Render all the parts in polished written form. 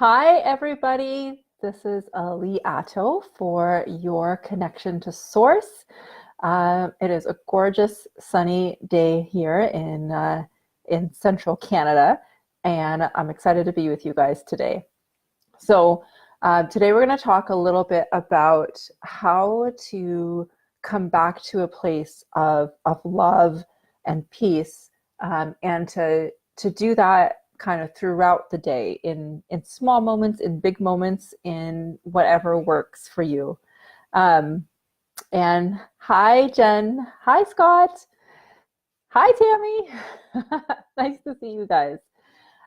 Hi, everybody. This is Ali Atto for your connection to Source. It is a gorgeous sunny day here in central Canada, and I'm excited to be with you guys today. Today we're going to talk a little bit about how to come back to a place of love and peace, and to do that kind of throughout the day in small moments, in big moments, in whatever works for you. Um, and hi, Jen. Hi, Scott. Hi, Tammy. Nice to see you guys.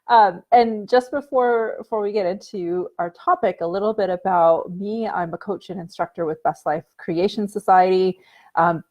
And just before we get into our topic, a little bit about me. I'm a coach and instructor with Best Life Creation Society.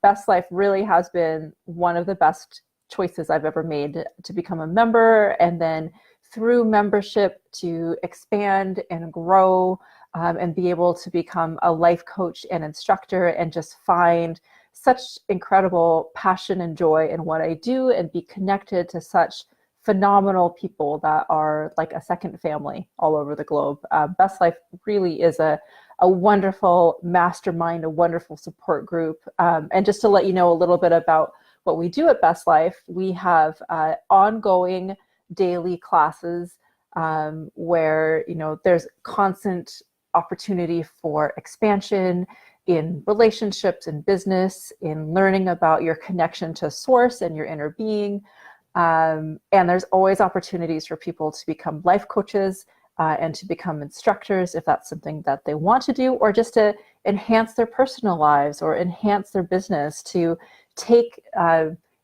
Best Life really has been one of the best choices I've ever made to become a member, and then through membership to expand and grow, and be able to become a life coach and instructor and just find such incredible passion and joy in what I do and be connected to such phenomenal people that are like a second family all over the globe. Best Life really is a wonderful mastermind, a wonderful support group. And just to let you know a little bit about what we do at Best Life, we have ongoing daily classes, where there's constant opportunity for expansion in relationships, in business, in learning about your connection to Source and your inner being. And there's always opportunities for people to become life coaches, and to become instructors if that's something that they want to do, or just to enhance their personal lives or enhance their business, to take,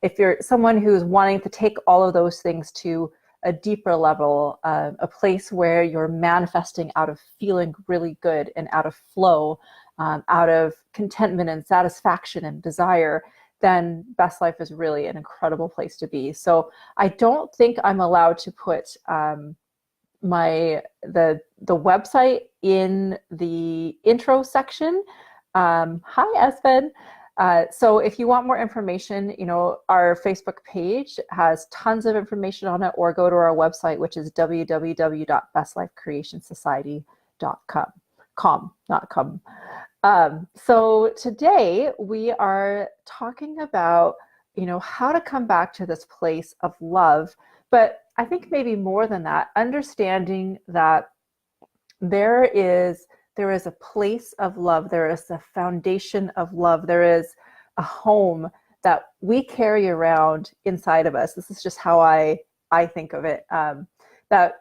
if you're someone who's wanting to take all of those things to a deeper level, a place where you're manifesting out of feeling really good and out of flow, out of contentment and satisfaction and desire, then Best Life is really an incredible place to be. So I don't think I'm allowed to put the website in the intro section. Hi, Espen. So if you want more information, our Facebook page has tons of information on it, or go to our website, which is www.bestlifecreationssociety.com. So today we are talking about, how to come back to this place of love. But I think maybe more than that, understanding that there is a place of love, there is a foundation of love, there is a home that we carry around inside of us. This is just how I think of it. That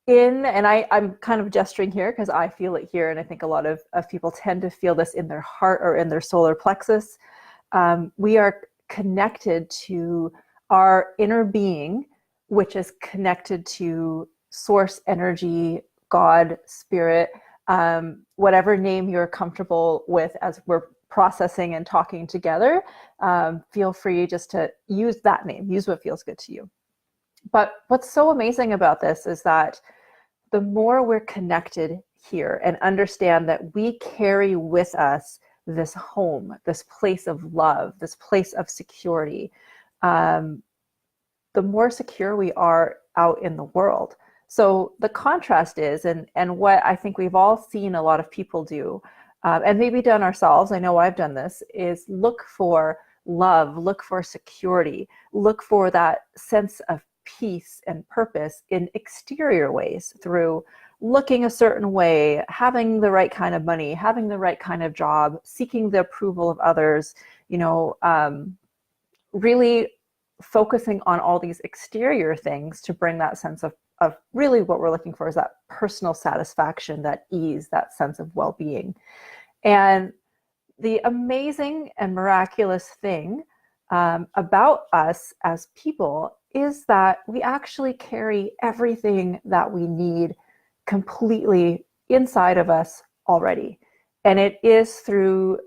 and I'm kind of gesturing here because I feel it here, and I think a lot of people tend to feel this in their heart or in their solar plexus. We are connected to our inner being, which is connected to Source energy, God, Spirit, whatever name you're comfortable with as we're processing and talking together. Feel free just to use that name, use what feels good to you. But what's so amazing about this is that the more we're connected here and understand that we carry with us this home, this place of love, this place of security, the more secure we are out in the world. So the contrast is, and what I think we've all seen a lot of people do, and maybe done ourselves, I know I've done this, is look for love, look for security, look for that sense of peace and purpose in exterior ways, through looking a certain way, having the right kind of money, having the right kind of job, seeking the approval of others, really focusing on all these exterior things to bring that sense of really what we're looking for is that personal satisfaction, that ease, that sense of well-being. And the amazing and miraculous thing about us as people is that we actually carry everything that we need completely inside of us already. And it is through,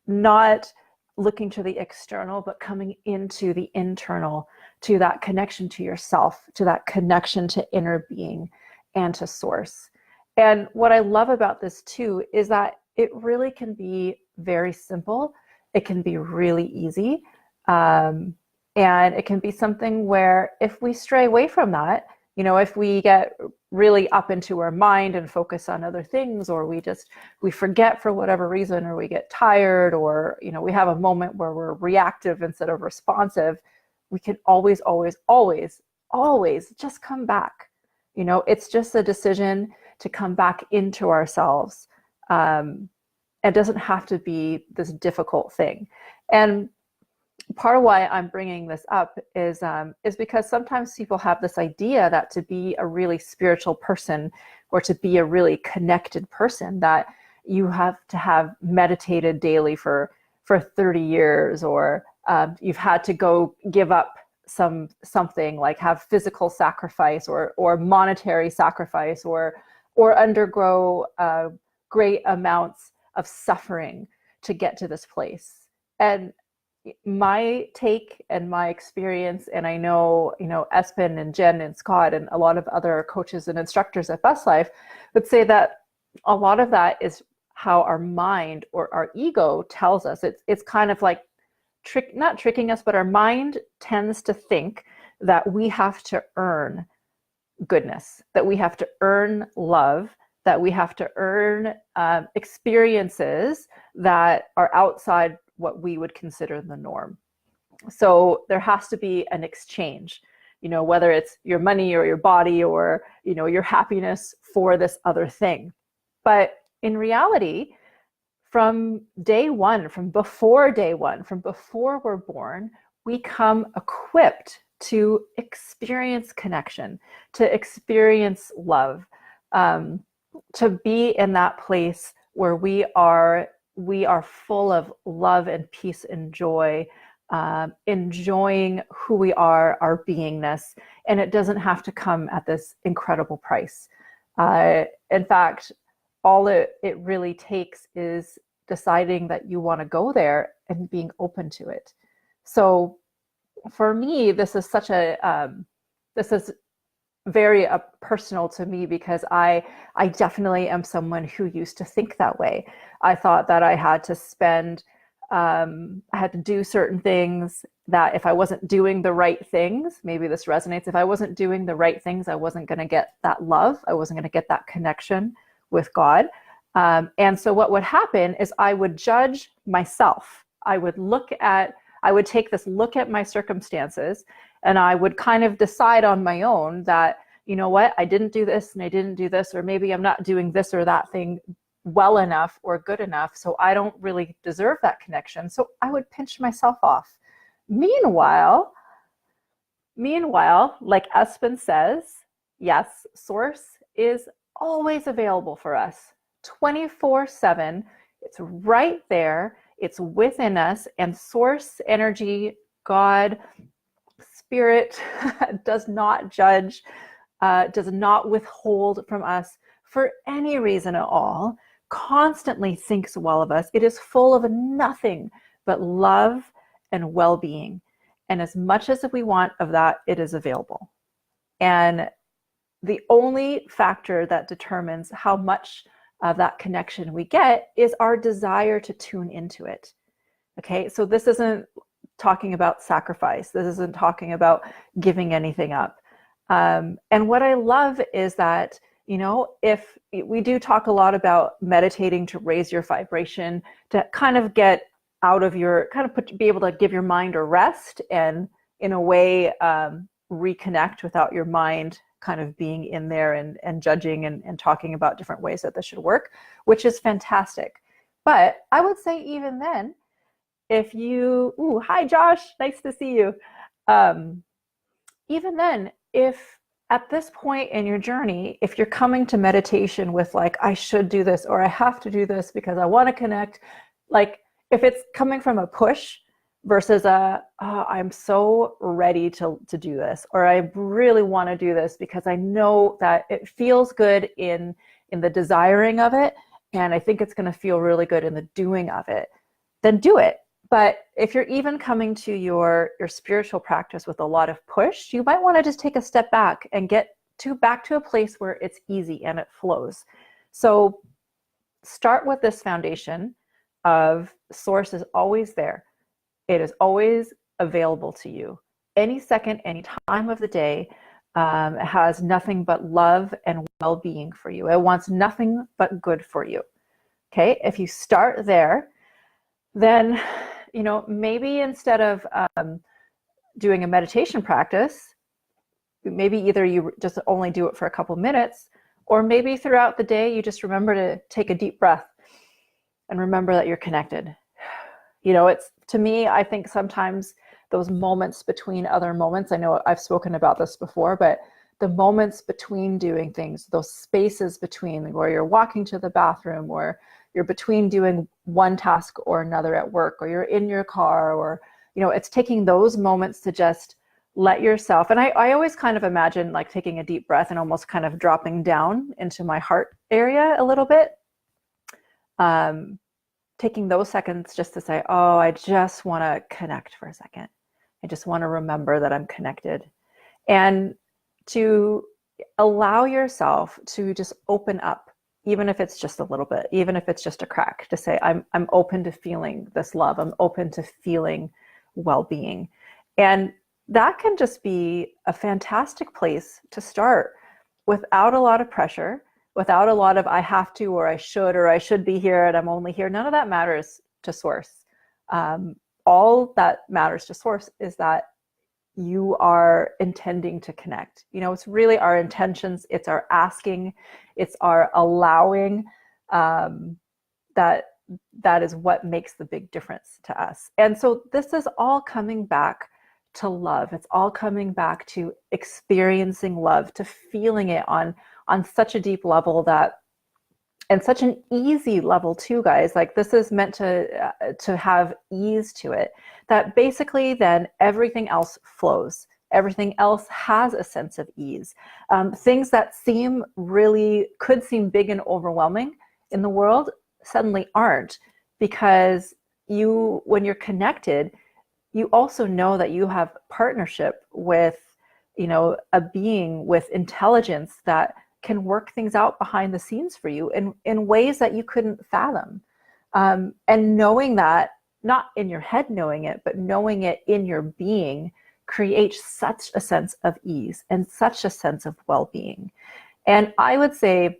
not looking to the external, but coming into the internal, to that connection to yourself, to that connection to inner being and to Source. And what I love about this too is that it really can be very simple. It can be really easy. And it can be something where if we stray away from that, if we get really up into our mind and focus on other things, or we forget for whatever reason, or we get tired, or we have a moment where we're reactive instead of responsive, we can always, always, always, always just come back. It's just a decision to come back into ourselves. It doesn't have to be this difficult thing. And part of why I'm bringing this up is because sometimes people have this idea that to be a really spiritual person, or to be a really connected person, that you have to have meditated daily for 30 years, or you've had to go give up something, like have physical sacrifice or monetary sacrifice, or undergo great amounts of suffering to get to this place. And my take and my experience, and I know, Espen and Jen and Scott and a lot of other coaches and instructors at Best Life would say that a lot of that is how our mind or our ego tells us. It's kind of like not tricking us, but our mind tends to think that we have to earn goodness, that we have to earn love, that we have to earn experiences that are outside what we would consider the norm. So there has to be an exchange, whether it's your money or your body, or, your happiness for this other thing. But in reality, from day one, from before we're born, we come equipped to experience connection, to experience love, to be in that place where we are full of love and peace and joy, enjoying who we are, our beingness, and it doesn't have to come at this incredible price. In fact, all it really takes is deciding that you want to go there and being open to it. So for me, this is very personal to me, because I definitely am someone who used to think that way. I thought that I had to do certain things, that if I wasn't doing the right things, maybe this resonates, if I wasn't doing the right things, I wasn't going to get that love, I wasn't going to get that connection with God. And so what would happen is I would judge myself. I would take this look at my circumstances, and I would kind of decide on my own that, I didn't do this and I didn't do this, or maybe I'm not doing this or that thing well enough or good enough, so I don't really deserve that connection. So I would pinch myself off. Meanwhile, like Espen says, yes, Source is always available for us 24/7. It's right there. It's within us, and Source energy, God, Spirit does not judge, does not withhold from us for any reason at all, constantly thinks well of us. It is full of nothing but love and well-being. And as much as we want of that, it is available. And the only factor that determines how much of that connection we get is our desire to tune into it. Okay, so this isn't talking about sacrifice. This isn't talking about giving anything up. And what I love is that, if we do talk a lot about meditating to raise your vibration, to kind of get out of be able to give your mind a rest, and in a way reconnect without your mind kind of being in there and judging and talking about different ways that this should work, which is fantastic. But I would say even then, if you, hi Josh, nice to see you. Even then, if at this point in your journey, if you're coming to meditation with like, I should do this, or I have to do this because I want to connect, like if it's coming from a push versus I'm so ready to do this, or I really want to do this because I know that it feels good in the desiring of it, and I think it's going to feel really good in the doing of it, then do it. But if you're even coming to your spiritual practice with a lot of push, you might want to just take a step back and get back to a place where it's easy and it flows. So start with this foundation of Source is always there. It is always available to you, any second, any time of the day. It has nothing but love and well-being for you. It wants nothing but good for you. Okay, if you start there, then, maybe instead of doing a meditation practice, maybe either you just only do it for a couple minutes, or maybe throughout the day, you just remember to take a deep breath and remember that you're connected. It's, to me, I think sometimes those moments between other moments, I know I've spoken about this before, but the moments between doing things, those spaces between where you're walking to the bathroom, or you're between doing one task or another at work, or you're in your car, or, it's taking those moments to just let yourself, and I always kind of imagine like taking a deep breath and almost kind of dropping down into my heart area a little bit. Taking those seconds just to say, oh, I just want to connect for a second. I just want to remember that I'm connected. And to allow yourself to just open up, even if it's just a little bit, even if it's just a crack, to say, I'm open to feeling this love. I'm open to feeling well-being. And that can just be a fantastic place to start without a lot of pressure, without a lot of I have to, or I should be here and I'm only here. None of that matters to Source. All that matters to Source is that you are intending to connect. It's really our intentions, it's our asking, it's our allowing, that is what makes the big difference to us. And so this is all coming back to love. It's all coming back to experiencing love, to feeling it on such a deep level, that, and such an easy level too, guys. Like, this is meant to have ease to it, that basically then everything else flows. Everything else has a sense of ease. Things that could seem big and overwhelming in the world suddenly aren't, because when you're connected, you also know that you have partnership with, a being with intelligence that can work things out behind the scenes for you in ways that you couldn't fathom. And knowing that, not in your head knowing it, but knowing it in your being, creates such a sense of ease and such a sense of well-being. And I would say,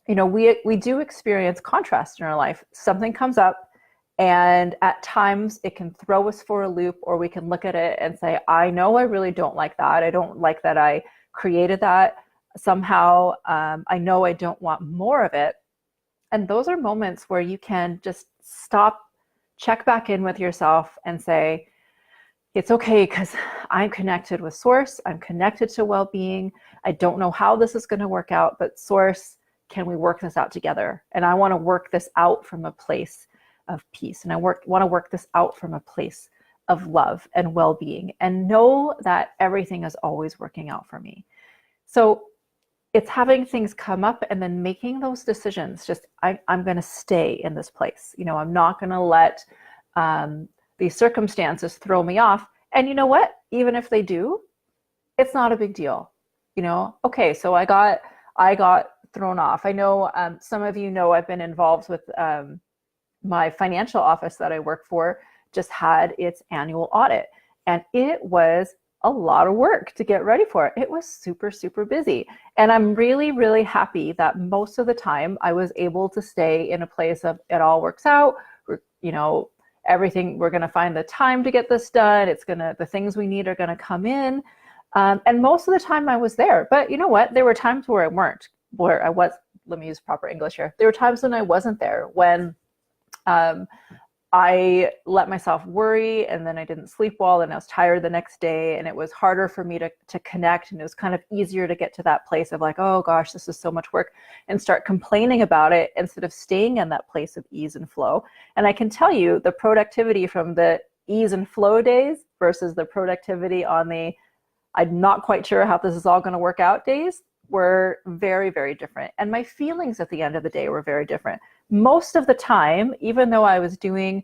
we do experience contrast in our life. Something comes up, and at times it can throw us for a loop, or we can look at it and say, I know I really don't like that. I don't like that I created that. Somehow, I know I don't want more of it. And those are moments where you can just stop, check back in with yourself and say, it's okay, because I'm connected with Source. I'm connected to well-being. I don't know how this is going to work out, but Source, can we work this out together? And I want to work this out from a place of peace. And I want to work this out from a place of love and well-being, and know that everything is always working out for me. So it's having things come up and then making those decisions. Just, I'm going to stay in this place. I'm not going to let these circumstances throw me off. And you know what? Even if they do, it's not a big deal. Okay, so I got thrown off. I know some of you know I've been involved with my financial office that I work for just had its annual audit, and it was a lot of work to get ready for it. It was super, super busy. And I'm really, really happy that most of the time I was able to stay in a place of, it all works out. Everything, we're going to find the time to get this done. The things we need are going to come in. And most of the time I was there. But you know what? There were times where let me use proper English here. There were times when I wasn't there, when I let myself worry, and then I didn't sleep well, and I was tired the next day, and it was harder for me to connect, and it was kind of easier to get to that place of like, oh gosh, this is so much work, and start complaining about it instead of staying in that place of ease and flow. And I can tell you, the productivity from the ease and flow days versus the productivity on the I'm not quite sure how this is all going to work out days were very, very different. And my feelings at the end of the day were very different. Most of the time, even though I was doing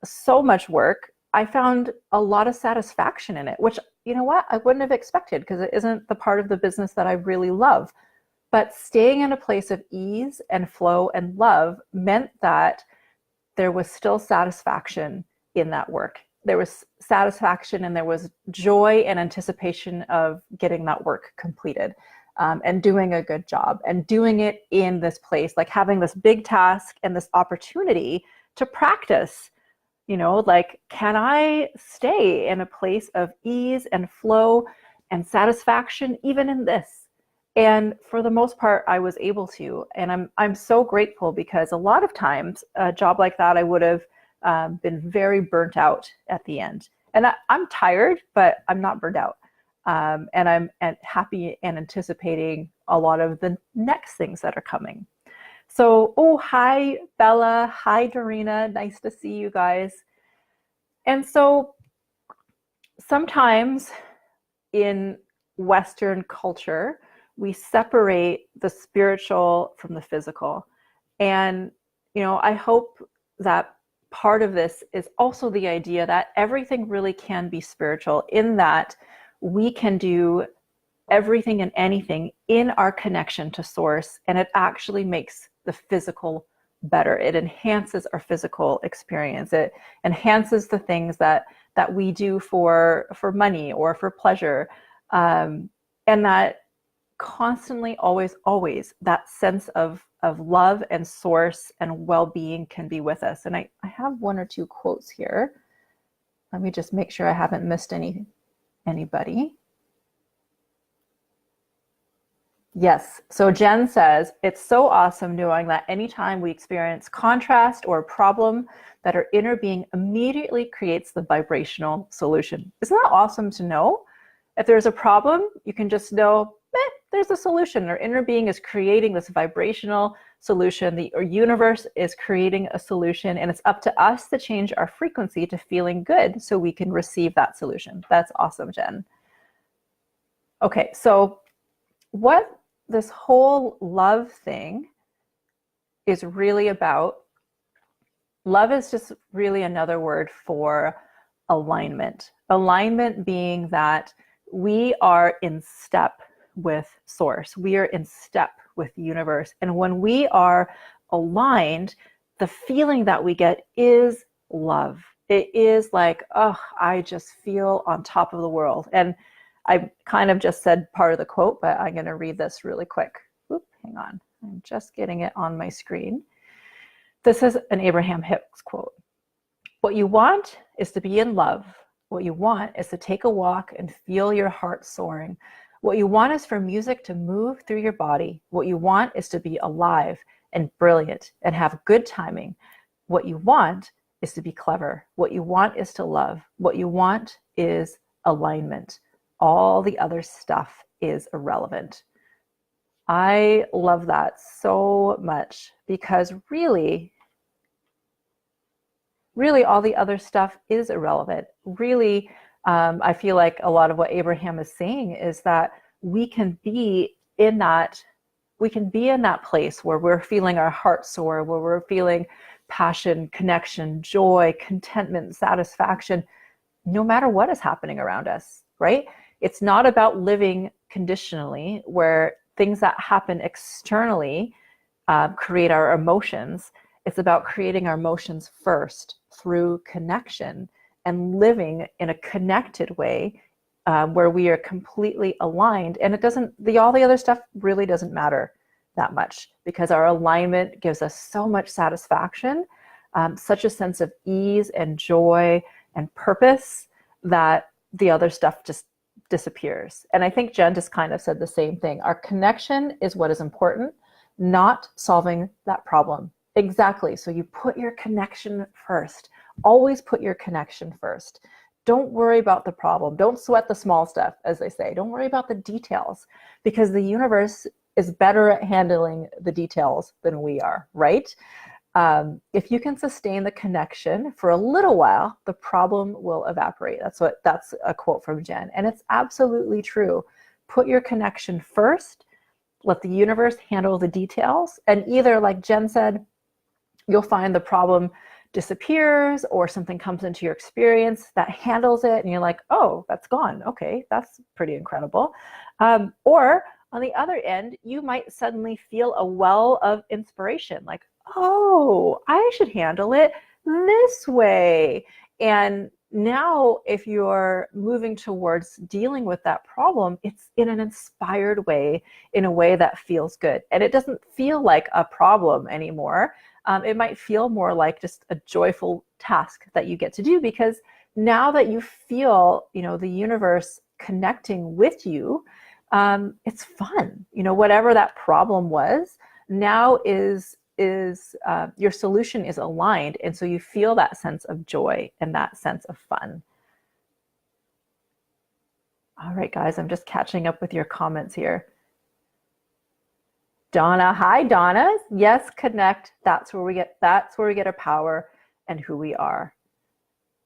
so much work, I found a lot of satisfaction in it, which, you know what, I wouldn't have expected, because it isn't the part of the business that I really love. But staying in a place of ease and flow and love meant that there was still satisfaction in that work. there was satisfaction and there was joy and anticipation of getting that work completed, and doing a good job and doing it in this place, like having this big task and this opportunity to practice, like, can I stay in a place of ease and flow and satisfaction even in this? And for the most part, I was able to, and I'm so grateful, because a lot of times a job like that, I would have been very burnt out at the end. And I'm tired, but I'm not burnt out. And I'm happy and anticipating a lot of the next things that are coming. So, oh, hi, Bella. Hi, Dorina. Nice to see you guys. And so sometimes in Western culture, we separate the spiritual from the physical. And, I hope that part of this is also the idea that everything really can be spiritual, in that we can do everything and anything in our connection to source, and it actually makes the physical better. It enhances our physical experience. It enhances the things that we do for money or for pleasure, and that constantly, always that sense of love and source and well-being can be with us. And I have one or two quotes here. Let me just make sure I haven't missed anybody. Yes. So Jen says, it's so awesome knowing that anytime we experience contrast or a problem, that our inner being immediately creates the vibrational solution. Isn't that awesome to know? If there's a problem, you can just know, there's a solution. Our inner being is creating this vibrational solution. The universe is creating a solution, and it's up to us to change our frequency to feeling good so we can receive that solution. That's awesome, Jen. Okay, so what this whole love thing is really about, love is just really another word for alignment. Alignment being that we are in step with source. We are in step with the universe. And when we are aligned, the feeling that we get is love. It is like, oh, I just feel on top of the world. And I kind of just said part of the quote, but I'm going to read this really quick. Oop, hang on. I'm just getting it on my screen. This is an Abraham Hicks quote. What you want is to be in love. What you want is to take a walk and feel your heart soaring. What you want is for music to move through your body. What you want is to be alive and brilliant and have good timing. What you want is to be clever. What you want is to love. What you want is alignment. All the other stuff is irrelevant. I love that so much, because really all the other stuff is irrelevant. Really, I feel like a lot of what Abraham is saying is that we can be in that place where we're feeling our heart soar, where we're feeling passion, connection, joy, contentment, satisfaction, no matter what is happening around us, right? It's not about living conditionally, where things that happen externally create our emotions. It's about creating our emotions first through connection and living in a connected way, where we are completely aligned. And all the other stuff really doesn't matter that much, because our alignment gives us so much satisfaction, such a sense of ease and joy and purpose, that the other stuff just disappears. And I think Jen just kind of said the same thing. Our connection is what is important, not solving that problem. Exactly. So you put your connection first. Always put your connection first. Don't worry about the problem. Don't sweat the small stuff, as they say. Don't worry about the details, because the universe is better at handling the details than we are, right? If you can sustain the connection for a little while, the problem will evaporate. That's a quote from Jen. And it's absolutely true. Put your connection first, let the universe handle the details. And either, like Jen said, you'll find the problem disappears, or something comes into your experience that handles it, and you're like, oh, that's gone. Okay, that's pretty incredible. Or on the other end, you might suddenly feel a well of inspiration, like, oh, I should handle it this way. And now if you're moving towards dealing with that problem, it's in an inspired way, in a way that feels good. And it doesn't feel like a problem anymore. It might feel more like just a joyful task that you get to do, because now that you feel, the universe connecting with you, it's fun. Whatever that problem was, now is your solution is aligned, and so you feel that sense of joy and that sense of fun. All right, guys, I'm just catching up with your comments here. Donna, hi Donna. Yes, connect. That's where we get our power and who we are.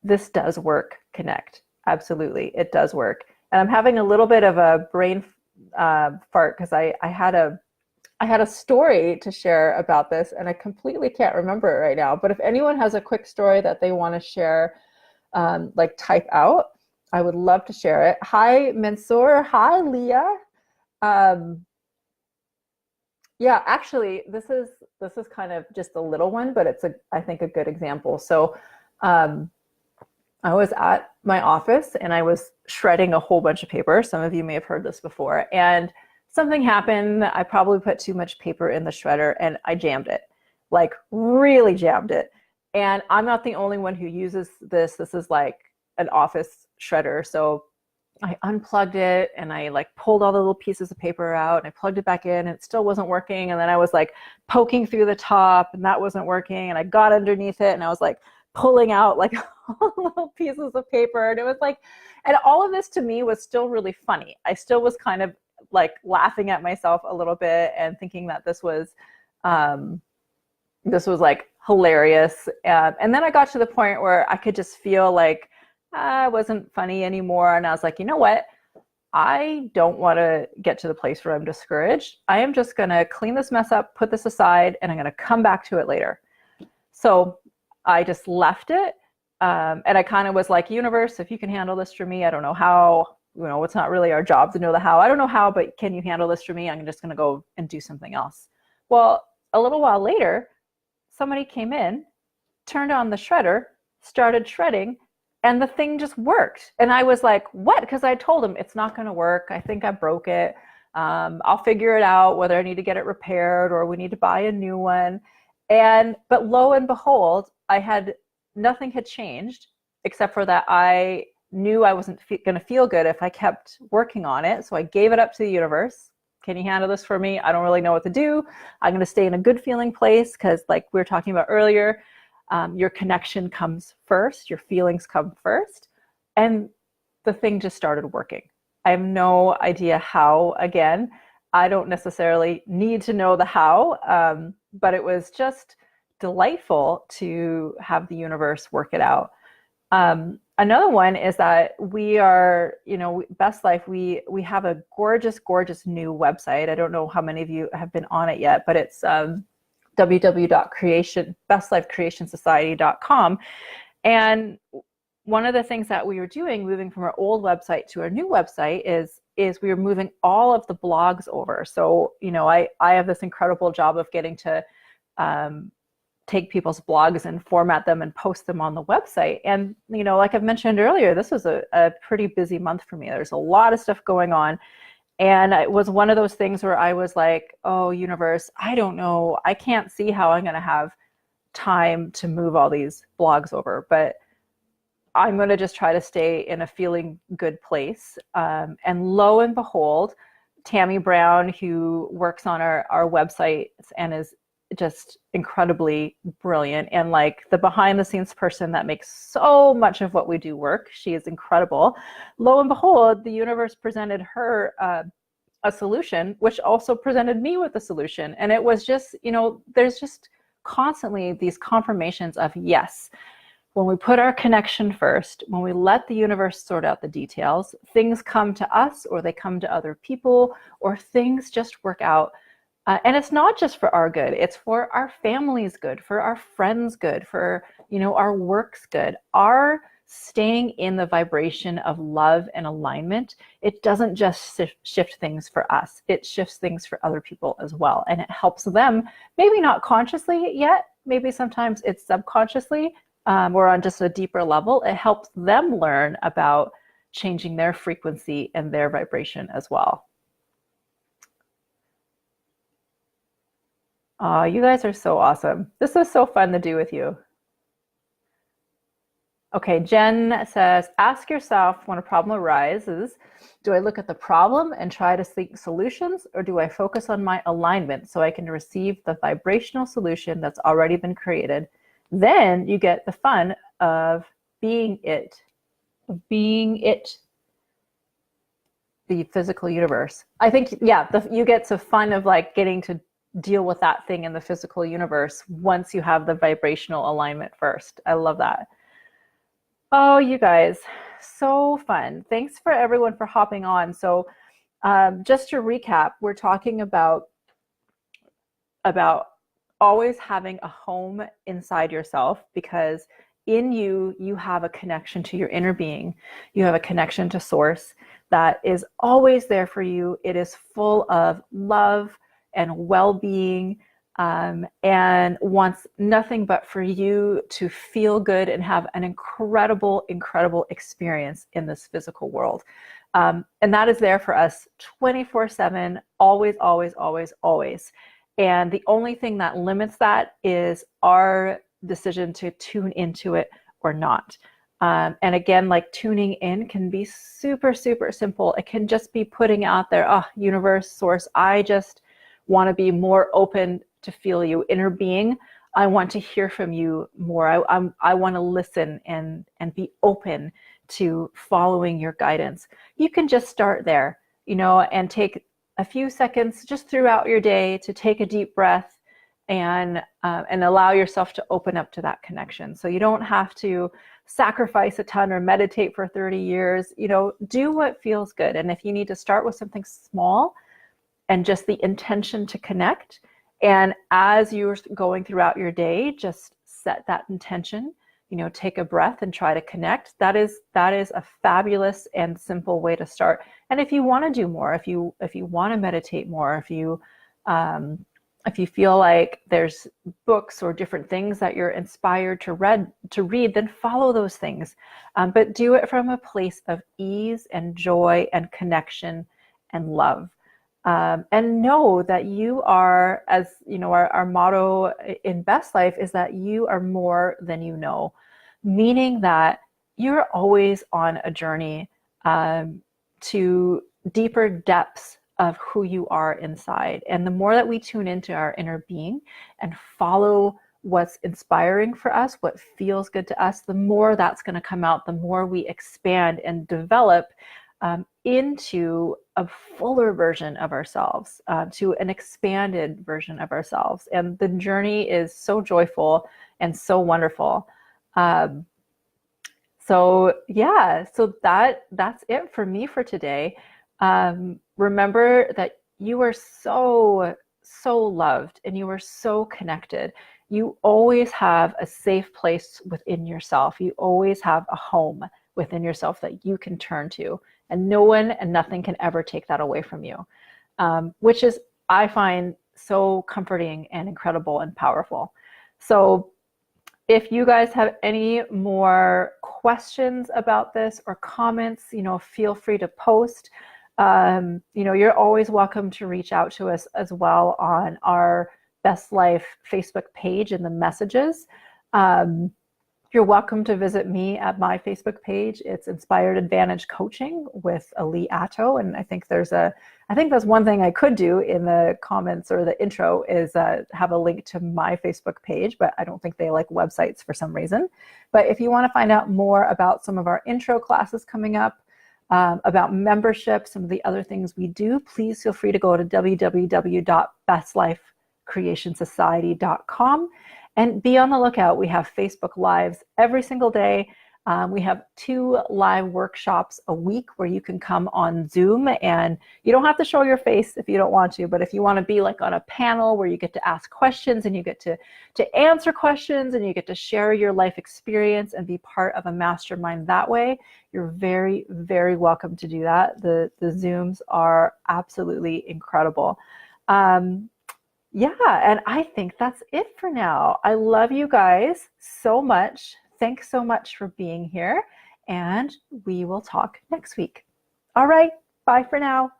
This does work. Connect. Absolutely, it does work. And I'm having a little bit of a brain fart because I had a story to share about this, and I completely can't remember it right now. But if anyone has a quick story that they want to share, like type out, I would love to share it. Hi, Mansoor. Hi, Leah. Yeah, actually, this is kind of just a little one, but it's I think a good example. So I was at my office and I was shredding a whole bunch of paper. Some of you may have heard this before. And something happened. I probably put too much paper in the shredder and I jammed it, like really jammed it. And I'm not the only one who uses this. This is like an office shredder. So I unplugged it and I like pulled all the little pieces of paper out and I plugged it back in and it still wasn't working. And then I was like poking through the top and that wasn't working. And I got underneath it and I was like pulling out like little pieces of paper. And it was like, and all of this to me was still really funny. I still was kind of like laughing at myself a little bit and thinking that this was like hilarious. And then I got to the point where I could just feel like, it wasn't funny anymore. And I was like, you know what? I don't want to get to the place where I'm discouraged. I am just going to clean this mess up, put this aside, and I'm going to come back to it later. So I just left it. And I kind of was like, universe, if you can handle this for me, I don't know how, it's not really our job to know the how. I don't know how, but can you handle this for me? I'm just going to go and do something else. Well, a little while later, somebody came in, turned on the shredder, started shredding, and the thing just worked. And I was like, what? Because I told him it's not going to work. I think I broke it. I'll figure it out, whether I need to get it repaired or we need to buy a new one. But lo and behold, nothing had changed except for that I knew I wasn't going to feel good if I kept working on it. So I gave it up to the universe. Can you handle this for me? I don't really know what to do. I'm going to stay in a good feeling place because like we were talking about earlier, your connection comes first, your feelings come first, and the thing just started working. I have no idea how, again, I don't necessarily need to know the how, but it was just delightful to have the universe work it out. Another one is that we are, Best Life, we have a gorgeous, gorgeous new website. I don't know how many of you have been on it yet, but it's www.bestlifecreationsociety.com. And one of the things that we were doing, moving from our old website to our new website, is we were moving all of the blogs over. So, I have this incredible job of getting to take people's blogs and format them and post them on the website. And, like I've mentioned earlier, this was a pretty busy month for me. There's a lot of stuff going on. And it was one of those things where I was like, oh, universe, I don't know. I can't see how I'm going to have time to move all these blogs over, but I'm going to just try to stay in a feeling good place. And lo and behold, Tammy Brown, who works on our website and is just incredibly brilliant and like the behind the scenes person that makes so much of what we do work. She is incredible. Lo and behold, the universe presented her a solution, which also presented me with a solution. And it was just, there's just constantly these confirmations of yes. When we put our connection first, when we let the universe sort out the details, things come to us or they come to other people or things just work out. And it's not just for our good, it's for our family's good, for our friends' good, for, our work's good. Our staying in the vibration of love and alignment, it doesn't just shift things for us, it shifts things for other people as well. And it helps them, maybe not consciously yet, maybe sometimes it's subconsciously, or on just a deeper level, it helps them learn about changing their frequency and their vibration as well. You guys are so awesome. This was so fun to do with you. Okay, Jen says, ask yourself when a problem arises, do I look at the problem and try to seek solutions, or do I focus on my alignment so I can receive the vibrational solution that's already been created? Then you get the fun of being it, the physical universe. I think, yeah, you get to fun of like getting to deal with that thing in the physical universe once you have the vibrational alignment first. I love that. Oh, you guys, so fun. Thanks for everyone for hopping on. So just to recap, we're talking about always having a home inside yourself, because in you, you have a connection to your inner being. You have a connection to source that is always there for you. It is full of love and well-being, and wants nothing but for you to feel good and have an incredible, incredible experience in this physical world. And that is there for us 24/7, always, always, always, always. And the only thing that limits that is our decision to tune into it or not. And again, like tuning in can be super, super simple. It can just be putting out there, oh, universe, source, I just want to be more open to feel you. Inner being, I want to hear from you more. I want to listen and be open to following your guidance. You can just start there, and take a few seconds just throughout your day to take a deep breath and allow yourself to open up to that connection. So you don't have to sacrifice a ton or meditate for 30 years. Do what feels good. And if you need to start with something small and just the intention to connect, and as you're going throughout your day, just set that intention, take a breath and try to connect. That is a fabulous and simple way to start. And if you want to do more, if you want to meditate more, if you feel like there's books or different things that you're inspired to read, then follow those things. But do it from a place of ease and joy and connection and love. And know that you are, as our motto in Best Life is that you are more than you know, meaning that you're always on a journey to deeper depths of who you are inside. And the more that we tune into our inner being and follow what's inspiring for us, what feels good to us, the more that's going to come out, the more we expand and develop into a fuller version of ourselves, to an expanded version of ourselves. And the journey is so joyful and so wonderful. So that's it for me for today. Remember that you are so, so loved and you are so connected. You always have a safe place within yourself. You always have a home within yourself that you can turn to. And no one and nothing can ever take that away from you, which is, I find, so comforting and incredible and powerful. So if you guys have any more questions about this or comments, feel free to post. You're always welcome to reach out to us as well on our Best Life Facebook page in the messages. You're welcome to visit me at my Facebook page. It's Inspired Advantage Coaching with Ali Atto. And I think that's one thing I could do in the comments or the intro is have a link to my Facebook page, but I don't think they like websites for some reason. But if you want to find out more about some of our intro classes coming up, about membership, some of the other things we do, please feel free to go to www.bestlifecreationsociety.com. And be on the lookout. We have Facebook Lives every single day. We have 2 live workshops a week where you can come on Zoom, and you don't have to show your face if you don't want to, but if you want to be like on a panel where you get to ask questions and you get to answer questions and you get to share your life experience and be part of a mastermind that way, you're very, very welcome to do that. The Zooms are absolutely incredible. Yeah, and I think that's it for now. I love you guys so much. thanks so much for being here, and we will talk next week. All right, bye for now.